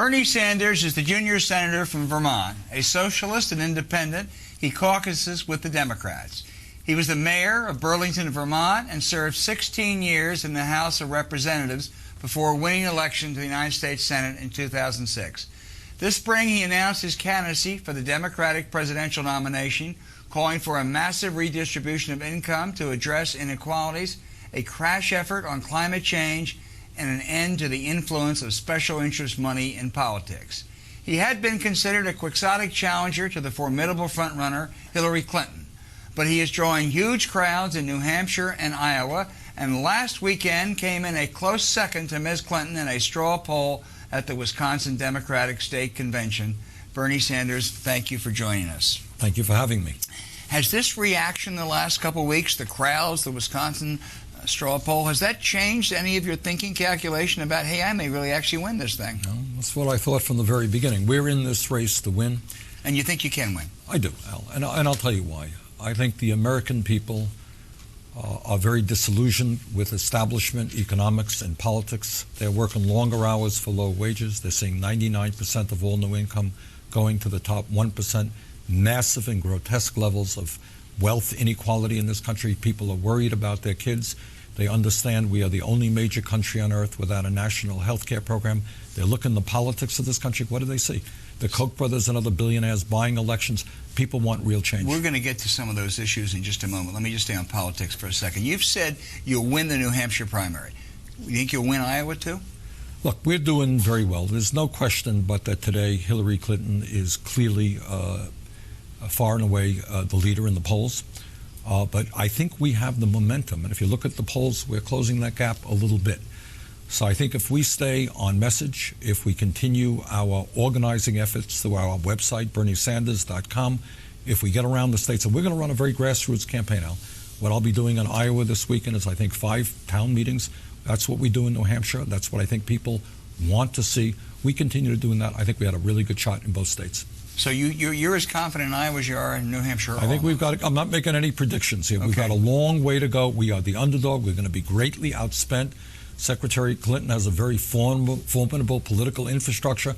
Bernie Sanders is the junior senator from Vermont. A socialist and independent, he caucuses with the Democrats. He was the mayor of Burlington, Vermont, and served 16 years in the House of Representatives before winning election to the United States Senate in 2006. This spring, he announced his candidacy for the Democratic presidential nomination, calling for a massive redistribution of income to address inequalities, a crash effort on climate change, and an end to the influence of special interest money in politics. He had been considered a quixotic challenger to the formidable frontrunner Hillary Clinton, but he is drawing huge crowds in New Hampshire and Iowa, and last weekend came in a close second to Ms. Clinton in a straw poll at the Wisconsin Democratic State Convention. Bernie Sanders, thank you for joining us. Thank you for having me. Has this reaction in the last couple of weeks, the crowds, the Wisconsin straw poll, has that changed any of your thinking calculation about, hey, I may really actually win this thing? No, that's what I thought from the very beginning. We're in this race to win. And you think you can win? I do, Al, and I'll tell you why. I think the American people are very disillusioned with establishment, economics, and politics. They're working longer hours for low wages. They're seeing 99% of all new income going to the top 1%, massive and grotesque levels of wealth inequality in this country. People are worried about their kids. They understand we are the only major country on earth without a national health care program. They look in the politics of this country. What do they see? The Koch brothers and other billionaires buying elections. People want real change. We're going to get to some of those issues in just a moment. Let me just stay on politics for a second. You've said you'll win the New Hampshire primary. You think you'll win Iowa too? Look, we're doing very well. There's no question but that today Hillary Clinton is clearly far and away the leader in the polls. But I think we have the momentum. And if you look at the polls, we're closing that gap a little bit. So I think if we stay on message, if we continue our organizing efforts through our website, berniesanders.com, if we get around the states, and we're going to run a very grassroots campaign now. What I'll be doing in Iowa this weekend is, I think, 5 town meetings. That's what we do in New Hampshire. That's what I think people want to see. We continue doing that. I think we had a really good shot in both states. So you're as confident in Iowa as you are in New Hampshire? I think we've got, I'm not making any predictions here. Okay. We've got a long way to go. We are the underdog. We're going to be greatly outspent. Secretary Clinton has a very formidable political infrastructure,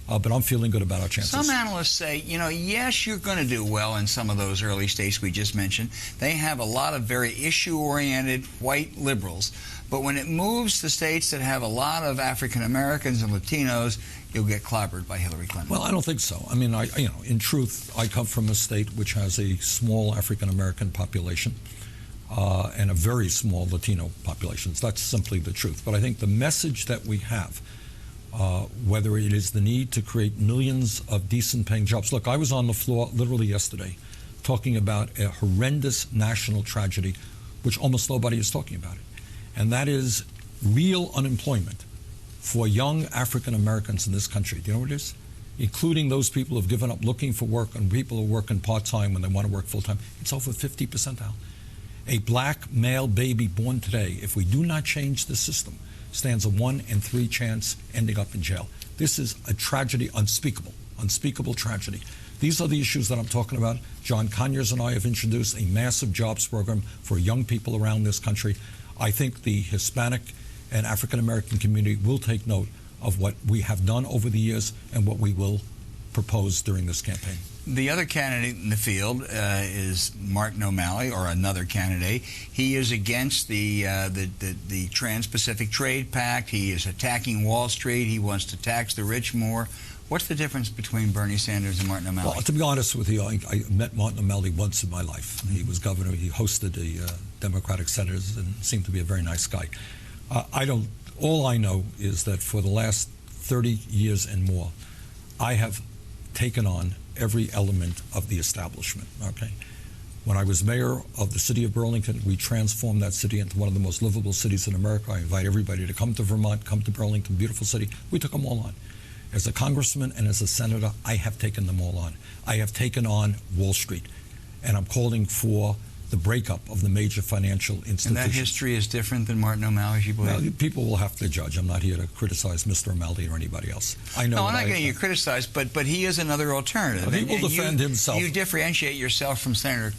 but I'm feeling good about our chances. Some analysts say, yes, you're going to do well in some of those early states we just mentioned. They have a lot of very issue-oriented white liberals. But when it moves to states that have a lot of African Americans and Latinos, you'll get clobbered by Hillary Clinton. Well, I don't think so. I mean, in truth, I come from a state which has a small African American population and a very small Latino population. So that's simply the truth. But I think the message that we have, whether it is the need to create millions of decent-paying jobs. Look, I was on the floor literally yesterday talking about a horrendous national tragedy, which almost nobody is talking about it. And that is real unemployment for young African Americans in this country. Do you know what it is? Including those people who have given up looking for work and people who are working part-time when they want to work full-time. It's over 50% now. A black male baby born today, if we do not change the system, stands a 1 in 3 chance ending up in jail. This is a tragedy, unspeakable tragedy. These are the issues that I'm talking about. John Conyers and I have introduced a massive jobs program for young people around this country. I think the Hispanic and African American community will take note of what we have done over the years and what we will propose during this campaign. The other candidate in the field is Martin O'Malley, or another candidate. He is against the Trans-Pacific Trade Pact. He is attacking Wall Street. He wants to tax the rich more. What's the difference between Bernie Sanders and Martin O'Malley? Well, to be honest with you, I met Martin O'Malley once in my life. He was governor. He hosted the Democratic senators and seemed to be a very nice guy. All I know is that for the last 30 years and more, I have taken on every element of the establishment, okay? When I was mayor of the city of Burlington, we transformed that city into one of the most livable cities in America. I invite everybody to come to Vermont, come to Burlington, beautiful city. We took them all on. As a congressman and as a senator, I have taken them all on. I have taken on Wall Street, and I'm calling for the breakup of the major financial institutions. And that history is different than Martin O'Malley's, you believe? Well, people will have to judge. I'm not here to criticize Mr. O'Malley or anybody else. I know. No, I'm not getting you criticized, but he is another alternative. He will defend himself. You differentiate yourself from Secretary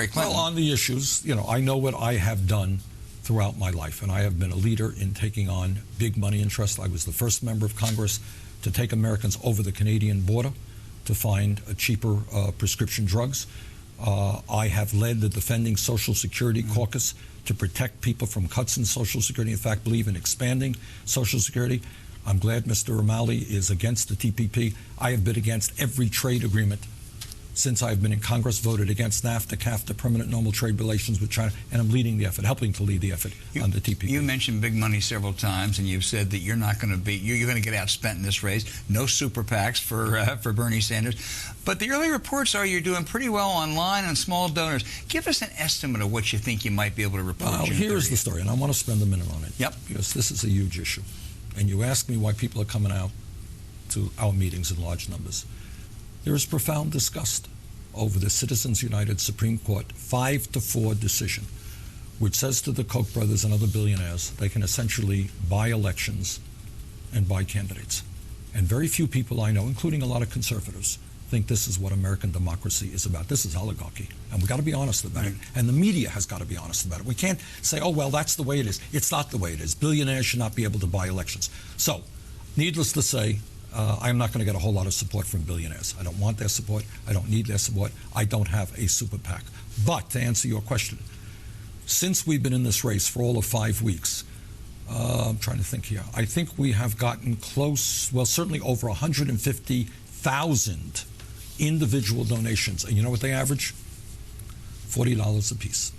Clinton. Well, on the issues, I know what I have done throughout my life, and I have been a leader in taking on big money interests. I was the first member of Congress to take Americans over the Canadian border to find cheaper prescription drugs. I have led the Defending Social Security Caucus to protect people from cuts in Social Security. In fact, believe in expanding Social Security. I'm glad Mr. O'Malley is against the TPP. I have been against every trade agreement since I've been in Congress, voted against NAFTA, CAFTA, permanent normal trade relations with China, and I'm leading the effort, helping to lead the effort on the TPP. You mentioned big money several times, and you've said that you're not going to be, you're going to get outspent in this race. No super PACs for Bernie Sanders. But the early reports are you're doing pretty well online on small donors. Give us an estimate of what you think you might be able to report. Here's the story, and I want to spend a minute on it. Yep. Because this is a huge issue. And you ask me why people are coming out to our meetings in large numbers. There is profound disgust over the Citizens United Supreme Court 5-4 decision, which says to the Koch brothers and other billionaires they can essentially buy elections and buy candidates. And very few people I know, including a lot of conservatives, think this is what American democracy is about. This is oligarchy, and we've got to be honest about it. And the media has got to be honest about it. We can't say, oh, well, that's the way it is. It's not the way it is. Billionaires should not be able to buy elections. So, needless to say, I'm not going to get a whole lot of support from billionaires. I don't want their support. I don't need their support. I don't have a super PAC. But to answer your question, since we've been in this race for all of 5 weeks, I'm trying to think here, I think we have gotten close, well, certainly over 150,000 individual donations. And you know what they average? $40 a piece.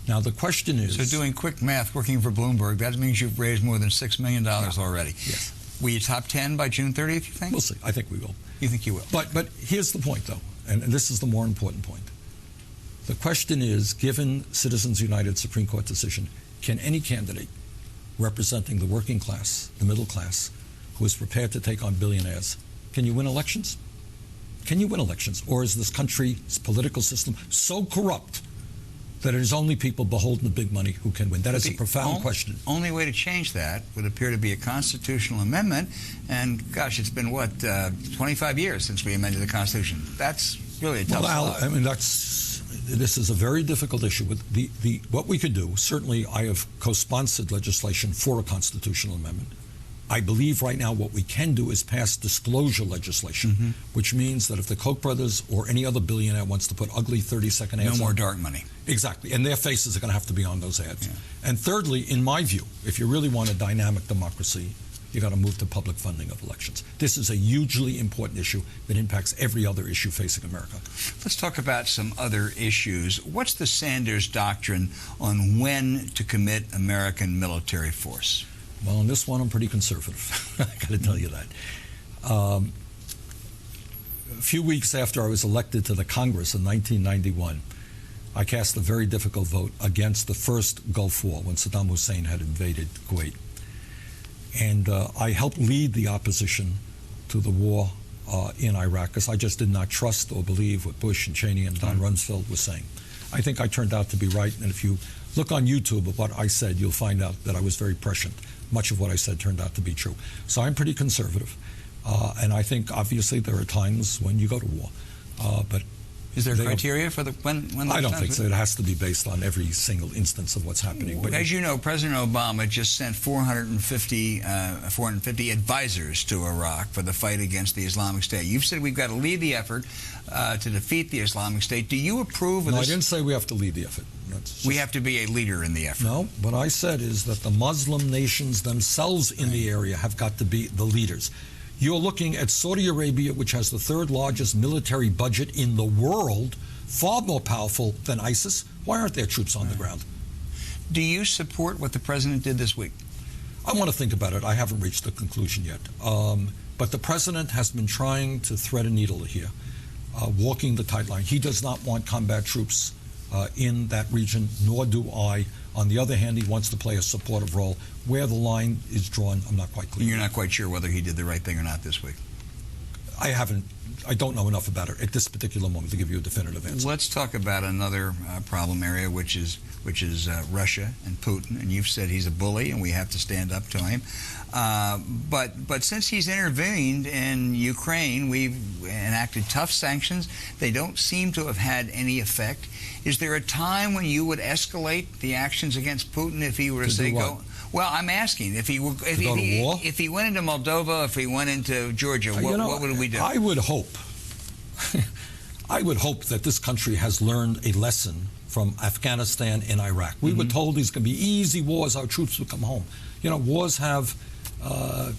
Now, the question is... So doing quick math, working for Bloomberg, that means you've raised more than $6 million already. Yes. Will you top 10 by June 30th, you think? We'll see. I think we will. You think you will? But here's the point, though, and this is the more important point. The question is, given Citizens United Supreme Court decision, can any candidate representing the working class, the middle class, who is prepared to take on billionaires, can you win elections? Can you win elections? Or is this country's political system so corrupt that it is only people beholden to big money who can win? That is a profound question. The only way to change that would appear to be a constitutional amendment. And, gosh, it's been, 25 years since we amended the Constitution. That's really a tough slog. I mean, this is a very difficult issue. With what we could do, certainly I have co-sponsored legislation for a constitutional amendment. I believe right now what we can do is pass disclosure legislation, which means that if the Koch brothers or any other billionaire wants to put ugly 30-second ads no more dark money. Exactly. And their faces are going to have to be on those ads. Yeah. And thirdly, in my view, if you really want a dynamic democracy, you got to move to public funding of elections. This is a hugely important issue that impacts every other issue facing America. Let's talk about some other issues. What's the Sanders doctrine on when to commit American military force? Well, on this one, I'm pretty conservative. I got to tell you that. A few weeks after I was elected to the Congress in 1991, I cast a very difficult vote against the first Gulf War when Saddam Hussein had invaded Kuwait. And I helped lead the opposition to the war in Iraq because I just did not trust or believe what Bush and Cheney and Don Rumsfeld were saying. I think I turned out to be right, and if you look on YouTube at what I said, you'll find out that I was very prescient. Much of what I said turned out to be true. So I'm pretty conservative, and I think obviously there are times when you go to war. But is there criteria for when I don't think so. It has to be based on every single instance of what's happening. But as you know, President Obama just sent 450 advisors to Iraq for the fight against the Islamic State. You've said we've got to lead the effort to defeat the Islamic State. Do you approve of this? No, I didn't say we have to lead the effort. We have to be a leader in the effort. No, what I said is that the Muslim nations themselves in the area have got to be the leaders. You're looking at Saudi Arabia, which has the third largest military budget in the world, far more powerful than ISIS. Why aren't there troops on the ground? Do you support what the president did this week? I want to think about it. I haven't reached a conclusion yet. But the president has been trying to thread a needle here, walking the tight line. He does not want combat troops in that region, nor do I. On the other hand, he wants to play a supportive role. Where the line is drawn, I'm not quite clear. You're not quite sure whether he did the right thing or not this week? I don't know enough about it at this particular moment to give you a definitive answer. Let's talk about another problem area, which is Russia and Putin. And you've said he's a bully, and we have to stand up to him. But since he's intervened in Ukraine, we've enacted tough sanctions. They don't seem to have had any effect. Is there a time when you would escalate the actions against Putin if he were to say go? Well, I'm asking if he went into Moldova, if he went into Georgia, what would we do? I would hope. I would hope that this country has learned a lesson from Afghanistan and Iraq. We were told these can be easy wars; our troops would come home. Wars have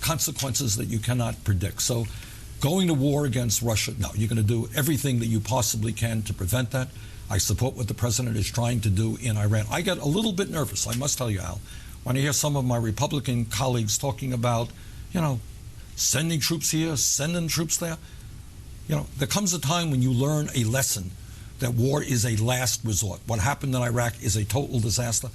consequences that you cannot predict. So, going to war against Russia, no, you're going to do everything that you possibly can to prevent that. I support what the president is trying to do in Iran. I get a little bit nervous, I must tell you, Al, when I hear some of my Republican colleagues talking about, sending troops here, sending troops there. There comes a time when you learn a lesson that war is a last resort. What happened in Iraq is a total disaster,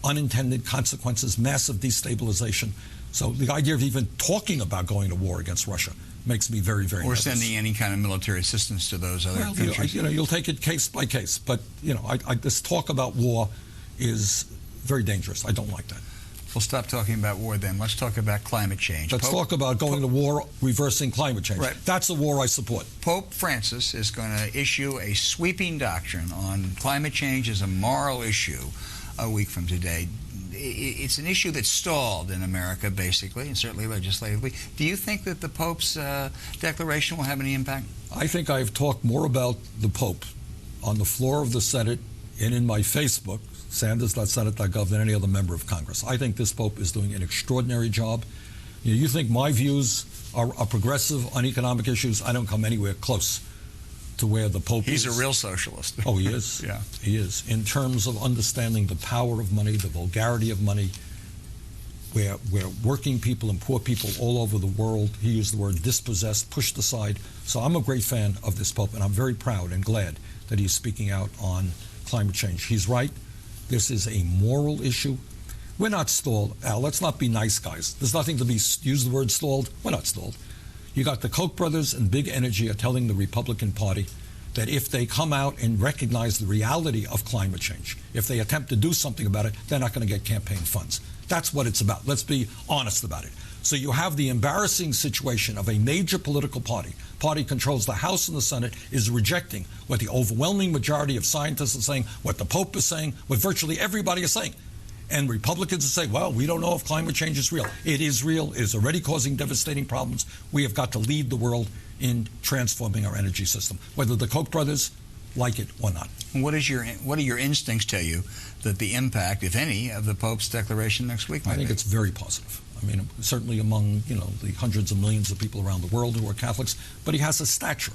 unintended consequences, massive destabilization. So the idea of even talking about going to war against Russia makes me very, very nervous. Or sending any kind of military assistance to those other countries. You'll take it case by case. But, this talk about war is very dangerous. I don't like that. We'll stop talking about war then. Let's talk about climate change. Let's talk about going to war, reversing climate change. Right. That's a war I support. Pope Francis is going to issue a sweeping doctrine on climate change as a moral issue a week from today. It's an issue that's stalled in America, basically, and certainly legislatively. Do you think that the Pope's declaration will have any impact? I think I've talked more about the Pope on the floor of the Senate and in my Facebook, sanders.senate.gov, than any other member of Congress. I think this Pope is doing an extraordinary job. You think my views are progressive on economic issues? I don't come anywhere close to where the Pope is. He's a real socialist. Oh, he is? Yeah. He is. In terms of understanding the power of money, the vulgarity of money, where working people and poor people all over the world, he used the word dispossessed, pushed aside. So I'm a great fan of this Pope, and I'm very proud and glad that he's speaking out on climate change. He's right. This is a moral issue. We're not stalled. Al, let's not be nice guys. There's nothing to use the word stalled. We're not stalled. You got the Koch brothers and Big Energy are telling the Republican Party that if they come out and recognize the reality of climate change, if they attempt to do something about it, they're not going to get campaign funds. That's what it's about. Let's be honest about it. So you have the embarrassing situation of a major political party controls the House and the Senate, is rejecting what the overwhelming majority of scientists are saying, what the Pope is saying, what virtually everybody is saying. And Republicans say, well, we don't know if climate change is real. It is real. It is already causing devastating problems. We have got to lead the world in transforming our energy system, whether the Koch brothers like it or not. What do your instincts tell you that the impact, if any, of the Pope's declaration next week might be? I think it's very positive. I mean, certainly among, the hundreds of millions of people around the world who are Catholics, but he has a stature,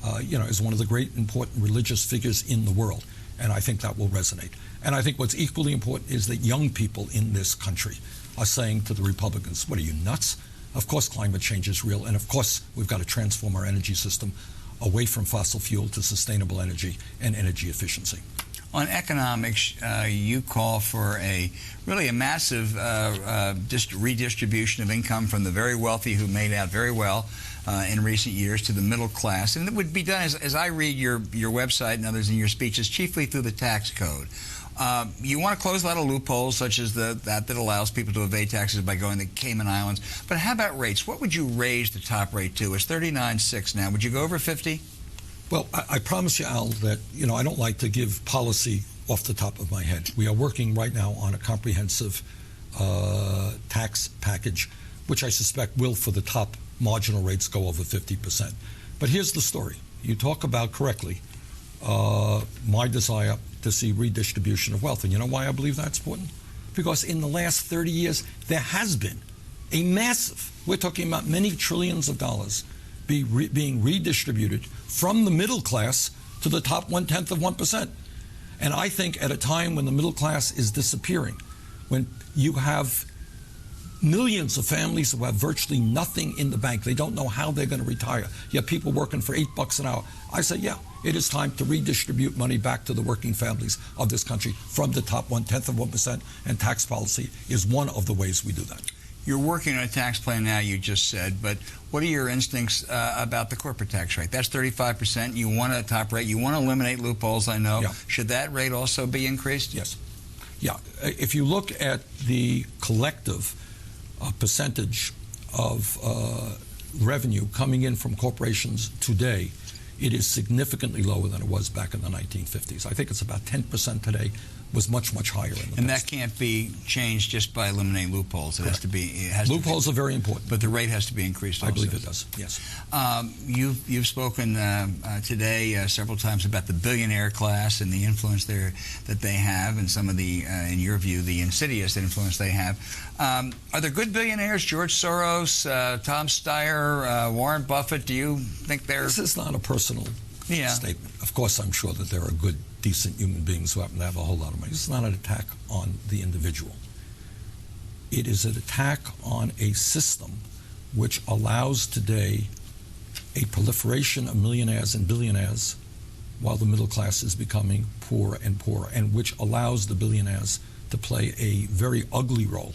as one of the great important religious figures in the world. And I think that will resonate. And I think what's equally important is that young people in this country are saying to the Republicans, what are you, nuts? Of course climate change is real, and of course we've got to transform our energy system away from fossil fuel to sustainable energy and energy efficiency. On economics, you call for a massive redistribution of income from the very wealthy who made out very well in recent years to the middle class. And it would be done, as I read your website and others in your speeches, chiefly through the tax code. You want to close a lot of loopholes, such as that allows people to evade taxes by going to Cayman Islands. But how about rates? What would you raise the top rate to? It's 39.6 now. Would you go over 50? Well, I promise you, Al, that I don't like to give policy off the top of my head. We are working right now on a comprehensive tax package, which I suspect will, for the top marginal rates, go over 50%. But here's the story. You talk about correctly my desire to see redistribution of wealth. And you know why I believe that's important? Because in the last 30 years, there has been a massive, we're talking about many trillions of dollars, being redistributed from the middle class to the top 0.1%. And I think at a time when the middle class is disappearing, when you have millions of families who have virtually nothing in the bank, they don't know how they're going to retire. You have people working for $8 an hour. I say, yeah, it is time to redistribute money back to the working families of this country from the top 0.1%, and tax policy is one of the ways we do that. You're working on a tax plan now, you just said, but what are your instincts about the corporate tax rate? That's 35%. You want a top rate. You want to eliminate loopholes, I know. Yeah. Should that rate also be increased? Yes. Yeah. If you look at the collective percentage of revenue coming in from corporations today, it is significantly lower than it was back in the 1950s. I think it's about 10% today. Was much, much higher in the And past. that can't be changed just by eliminating loopholes. It Correct. has to be. Loopholes are very important. But the rate has to be increased also. I believe it does, yes. You've spoken today several times about the billionaire class and the influence that they have, and some of the, in your view, the insidious influence they have. Are there good billionaires? George Soros, Tom Steyer, Warren Buffett? Do you think they're... This is not a personal statement. Of course, I'm sure that there are good, decent human beings who happen to have a whole lot of money. This is not an attack on the individual. It is an attack on a system which allows today a proliferation of millionaires and billionaires while the middle class is becoming poorer and poorer, and which allows the billionaires to play a very ugly role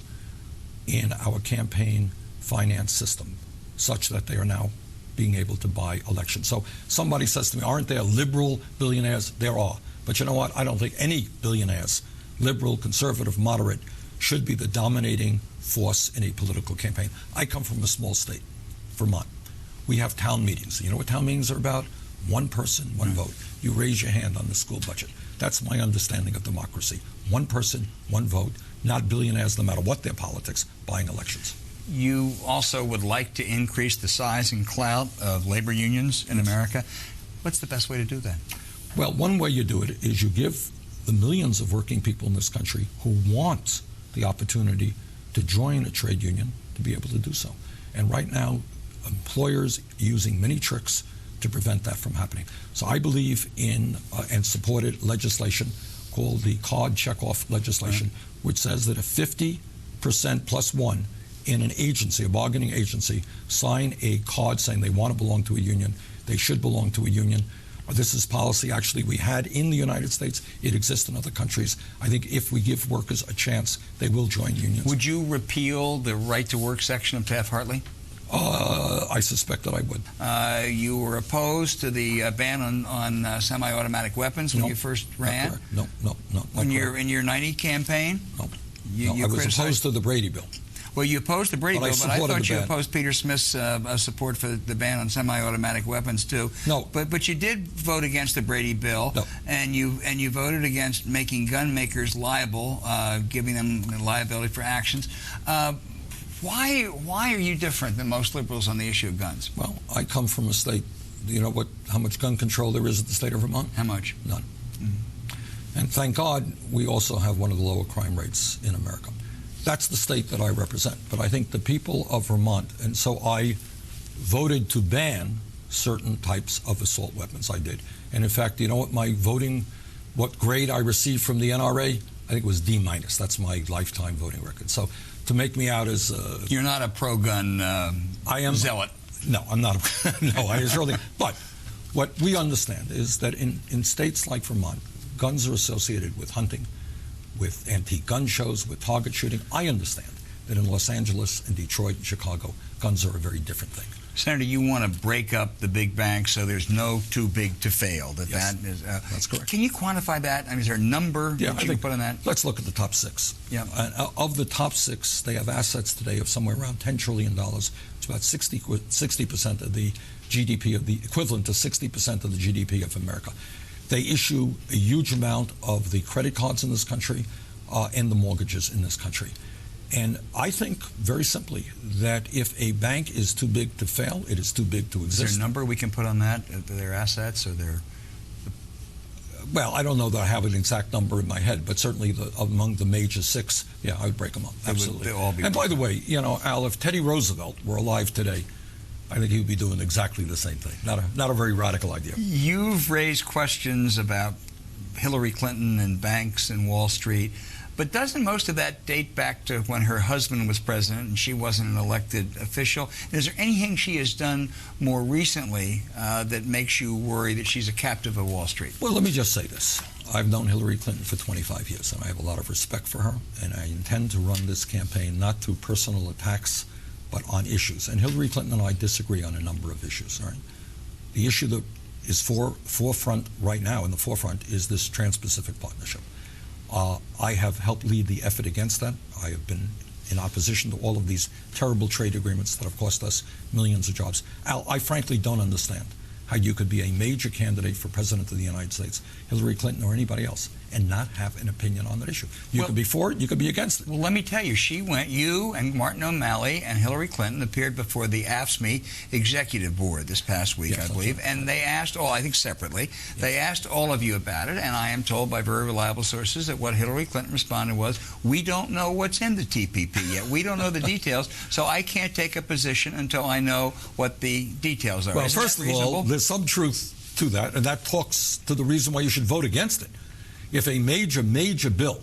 in our campaign finance system, such that they are now being able to buy elections. So somebody says to me, aren't there liberal billionaires? There are. But you know what? I don't think any billionaires, liberal, conservative, moderate, should be the dominating force in a political campaign. I come from a small state, Vermont. We have town meetings. You know what town meetings are about? One person, one vote. You raise your hand on the school budget. That's my understanding of democracy. One person, one vote, not billionaires, no matter what their politics, buying elections. You also would like to increase the size and clout of labor unions in America. What's the best way to do that? Well, one way you do it is you give the millions of working people in this country who want the opportunity to join a trade union to be able to do so. And right now, employers are using many tricks to prevent that from happening. So I believe in and supported legislation called the card checkoff legislation, which says that if 50% plus one in an agency, a bargaining agency, sign a card saying they want to belong to a union, they should belong to a union. This is policy actually we had in the United States. It exists in other countries. I think if we give workers a chance, they will join unions. Would you repeal the right-to-work section of Taft-Hartley? I suspect that I would. You were opposed to the ban on semi-automatic weapons when you first ran? No. In your 90 campaign? No. You I was opposed to the Brady Bill. Well, you opposed the Brady Bill, but I thought you opposed Peter Smith's support for the ban on semi-automatic weapons too. No. But you did vote against the Brady Bill, and you voted against making gun makers liable, giving them liability for actions. Why are you different than most liberals on the issue of guns? Well, I come from a state. Do you know how much gun control there is in the state of Vermont? How much? None. Mm-hmm. And thank God we also have one of the lower crime rates in America. That's the state that I represent. But I think the people of Vermont, and so I voted to ban certain types of assault weapons. I did. And in fact, you know what grade I received from the NRA? I think it was D-. That's my lifetime voting record. So to make me out as you're not a pro-gun zealot. No, I'm not. No, I surely. But what we understand is that in states like Vermont, guns are associated with hunting, with antique gun shows, with target shooting. I understand that in Los Angeles and Detroit and Chicago, guns are a very different thing. Senator, you want to break up the big banks so there's no too big to fail. Yes, that is, that's correct. Can you quantify that? I mean, is there a number that you can put on that? Let's look at the top six. Yeah. Of the top six, they have assets today of somewhere around $10 trillion. It's about 60% of the GDP, of the equivalent to 60% of the GDP of America. They issue a huge amount of the credit cards in this country and the mortgages in this country. And I think, very simply, that if a bank is too big to fail, it is too big to exist. Is there a number we can put on that, their assets or their... Well, I don't know that I have an exact number in my head, but certainly among the major six, yeah, I would break them up. Absolutely. They'll all be and by the way, you know, Al, if Teddy Roosevelt were alive today, I think he would be doing exactly the same thing. Not a very radical idea. You've raised questions about Hillary Clinton and banks and Wall Street, but doesn't most of that date back to when her husband was president and she wasn't an elected official? Is there anything she has done more recently that makes you worry that she's a captive of Wall Street? Well, let me just say this. I've known Hillary Clinton for 25 years, and I have a lot of respect for her, and I intend to run this campaign not through personal attacks, but on issues. And Hillary Clinton and I disagree on a number of issues. Right? The issue that is forefront right now, in the forefront, is this Trans-Pacific Partnership. I have helped lead the effort against that. I have been in opposition to all of these terrible trade agreements that have cost us millions of jobs. Al, I frankly don't understand how you could be a major candidate for President of the United States, Hillary Clinton or anybody else, and not have an opinion on that issue. You could be for it, you could be against it. Well, let me tell you, you and Martin O'Malley and Hillary Clinton appeared before the AFSCME Executive Board this past week, yes, I believe, right. and they asked I think separately, yes. They asked all of you about it, and I am told by very reliable sources that what Hillary Clinton responded was, we don't know what's in the TPP yet. We don't know the details, so I can't take a position until I know what the details are. Well, Isn't first that of reasonable? all, there's some truth to that, and that talks to the reason why you should vote against it. If a major bill,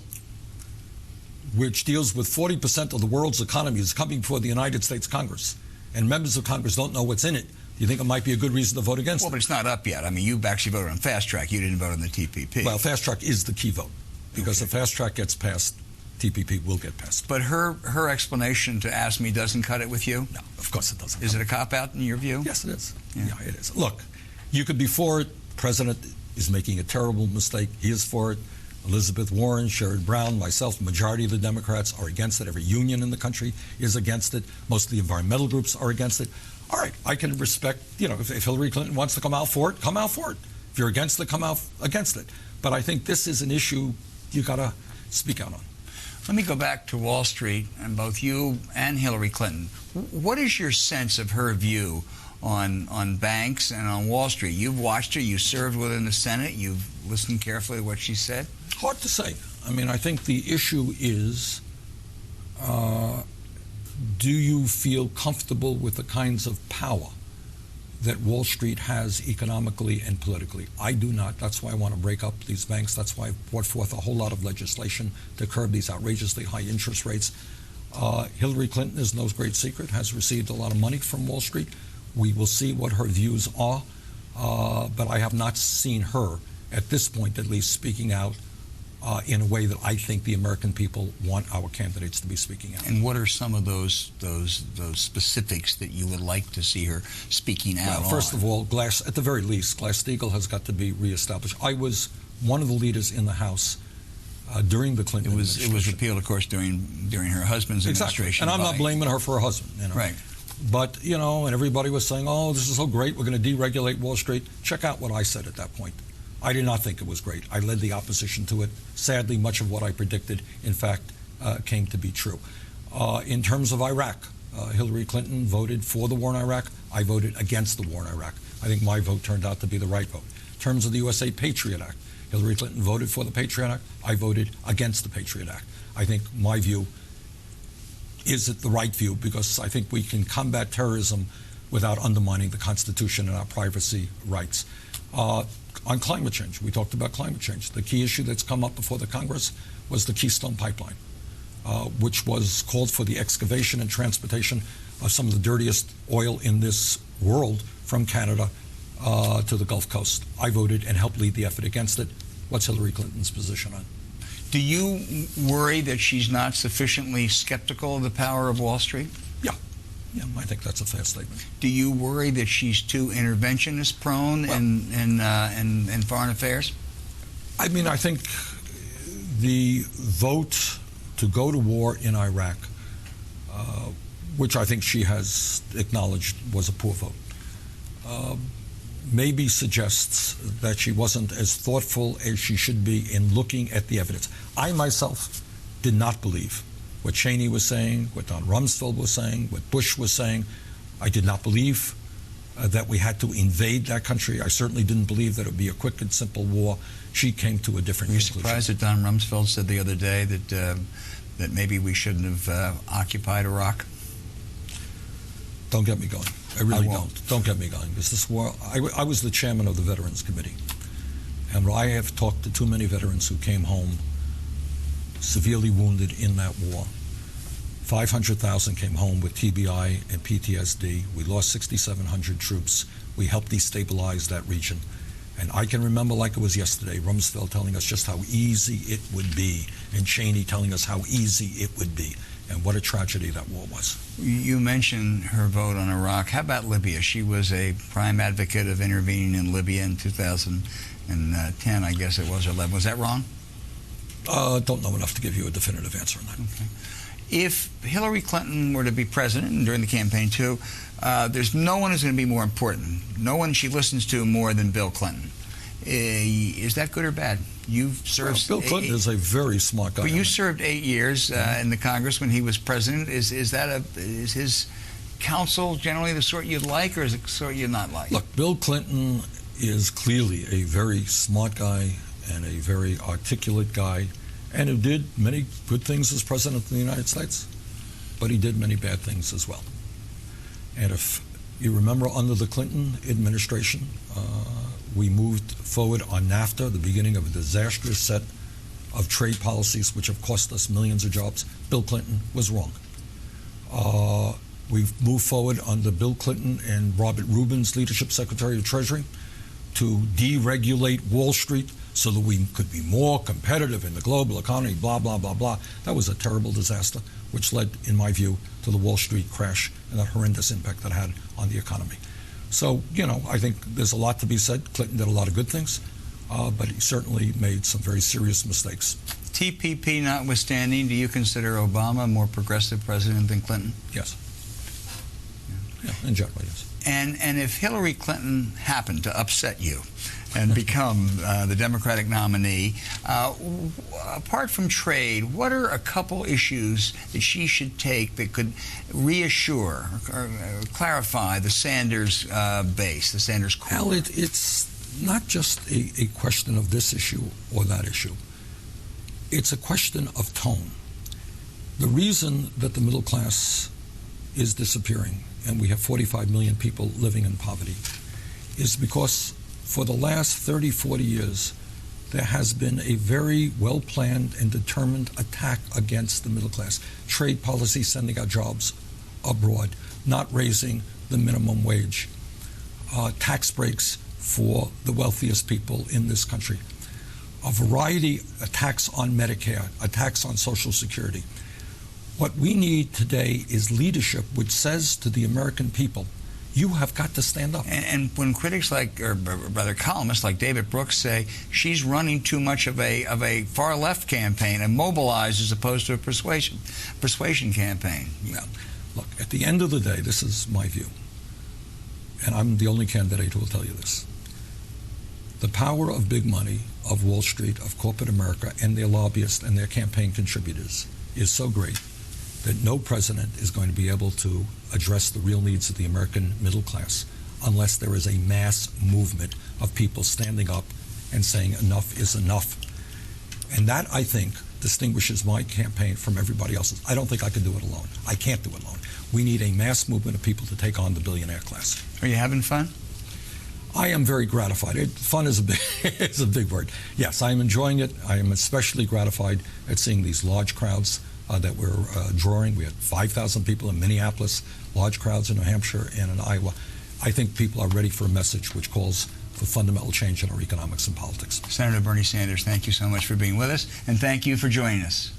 which deals with 40% of the world's economy, is coming before the United States Congress, and members of Congress don't know what's in it, do you think it might be a good reason to vote against it? Well, but it's not up yet. I mean, you actually voted on fast track. You didn't vote on the TPP. Well, fast track is the key vote, because if fast track gets passed, TPP will get passed. But her explanation to ask me doesn't cut it with you? No, of course it doesn't. Is it a cop-out in your view? Yes, it is. Yeah. Yeah, it is. Look, you could be for it. The president is making a terrible mistake. He is for it. Elizabeth Warren, Sherrod Brown, myself, the majority of the Democrats are against it. Every union in the country is against it. Most of the environmental groups are against it. All right, I can respect, if Hillary Clinton wants to come out for it, come out for it. If you're against it, come out against it. But I think this is an issue you got to speak out on. Let me go back to Wall Street, and both you and Hillary Clinton. What is your sense of her view on banks and on Wall Street? You've watched her. You served with her in the Senate. You've listened carefully to what she said. Hard to say. I mean, I think the issue is, do you feel comfortable with the kinds of power that Wall Street has economically and politically? I do not. That's why I want to break up these banks. That's why I brought forth a whole lot of legislation to curb these outrageously high interest rates. Hillary Clinton is no great secret, has received a lot of money from Wall Street. We will see what her views are, but I have not seen her, at this point at least, speaking out in a way that I think the American people want our candidates to be speaking out. And what are some of those specifics that you would like to see her speaking out on? First of all, at the very least, Glass-Steagall has got to be reestablished. I was one of the leaders in the House during the Clinton administration. It was repealed, of course, during her husband's administration. And I'm not blaming her for her husband. Right. But, and everybody was saying, oh, this is so great, we're going to deregulate Wall Street. Check out what I said at that point. I did not think it was great. I led the opposition to it. Sadly, much of what I predicted, in fact, came to be true. In terms of Iraq, Hillary Clinton voted for the war in Iraq. I voted against the war in Iraq. I think my vote turned out to be the right vote. In terms of the USA Patriot Act, Hillary Clinton voted for the Patriot Act. I voted against the Patriot Act. I think my view is it the right view, because I think we can combat terrorism without undermining the Constitution and our privacy rights. On climate change, we talked about climate change. The key issue that's come up before the Congress was the Keystone Pipeline, which was called for the excavation and transportation of some of the dirtiest oil in this world from Canada to the Gulf Coast. I voted and helped lead the effort against it. What's Hillary Clinton's position on? Do you worry that she's not sufficiently skeptical of the power of Wall Street? Yeah, I think that's a fair statement. Do you worry that she's too interventionist prone in foreign affairs? I mean, I think the vote to go to war in Iraq, which I think she has acknowledged was a poor vote, maybe suggests that she wasn't as thoughtful as she should be in looking at the evidence. I myself did not believe what Cheney was saying, what Don Rumsfeld was saying, what Bush was saying. I did not believe that we had to invade that country. I certainly didn't believe that it would be a quick and simple war. She came to a different conclusion. Were you surprised that Don Rumsfeld said the other day that maybe we shouldn't have occupied Iraq? Don't get me going. I really don't. Don't get me going. Because this war, I was the chairman of the Veterans Committee. And I have talked to too many veterans who came home severely wounded in that war. 500,000 came home with TBI and PTSD. We lost 6,700 troops. We helped destabilize that region. And I can remember like it was yesterday, Rumsfeld telling us just how easy it would be, and Cheney telling us how easy it would be. And what a tragedy that war was. You mentioned her vote on Iraq. How about Libya? She was a prime advocate of intervening in Libya in 2010, I guess it was, or 11. Was that wrong? Don't know enough to give you a definitive answer on that. Okay. If Hillary Clinton were to be president, and during the campaign too, there's no one who's going to be more important. No one she listens to more than Bill Clinton. Is that good or bad? You've served. Bill Clinton is a very smart guy. But you served 8 years in the Congress when he was president. Is his counsel generally the sort you'd like, or is it the sort you'd not like? Look, Bill Clinton is clearly a very smart guy and a very articulate guy, and who did many good things as president of the United States, but he did many bad things as well. And if you remember, under the Clinton administration, we moved forward on NAFTA, the beginning of a disastrous set of trade policies which have cost us millions of jobs. Bill Clinton was wrong. We've moved forward under Bill Clinton and Robert Rubin's leadership, Secretary of Treasury, to deregulate Wall Street so that we could be more competitive in the global economy, blah, blah, blah, blah. That was a terrible disaster, which led, in my view, to the Wall Street crash and that horrendous impact that had on the economy. So, I think there's a lot to be said. Clinton did a lot of good things, but he certainly made some very serious mistakes. TPP notwithstanding, do you consider Obama a more progressive president than Clinton? Yes. Yeah, in general, yes. And if Hillary Clinton happened to upset you and become the Democratic nominee, apart from trade, what are a couple issues that she should take that could reassure or clarify the Sanders base, the Sanders core? Well, it's not just a question of this issue or that issue. It's a question of tone. The reason that the middle class is disappearing, and we have 45 million people living in poverty, is because for the last 30, 40 years, there has been a very well-planned and determined attack against the middle class. Trade policy, sending our jobs abroad, not raising the minimum wage, tax breaks for the wealthiest people in this country, a variety of attacks on Medicare, attacks on Social Security. What we need today is leadership which says to the American people, you have got to stand up. And when critics like, or rather columnists like David Brooks say she's running too much of a far left campaign, a mobilize as opposed to a persuasion campaign. Yeah. Look, at the end of the day, this is my view, and I'm the only candidate who will tell you this. The power of big money, of Wall Street, of corporate America, and their lobbyists and their campaign contributors is so great that no president is going to be able to address the real needs of the American middle class unless there is a mass movement of people standing up and saying enough is enough. And that, I think, distinguishes my campaign from everybody else's. I don't think I can do it alone. I can't do it alone. We need a mass movement of people to take on the billionaire class. Are you having fun? I am very gratified. Fun is a big word. Yes, I am enjoying it. I am especially gratified at seeing these large crowds that we're drawing. We had 5,000 people in Minneapolis, large crowds in New Hampshire and in Iowa. I think people are ready for a message which calls for fundamental change in our economics and politics. Senator Bernie Sanders, thank you so much for being with us, and thank you for joining us.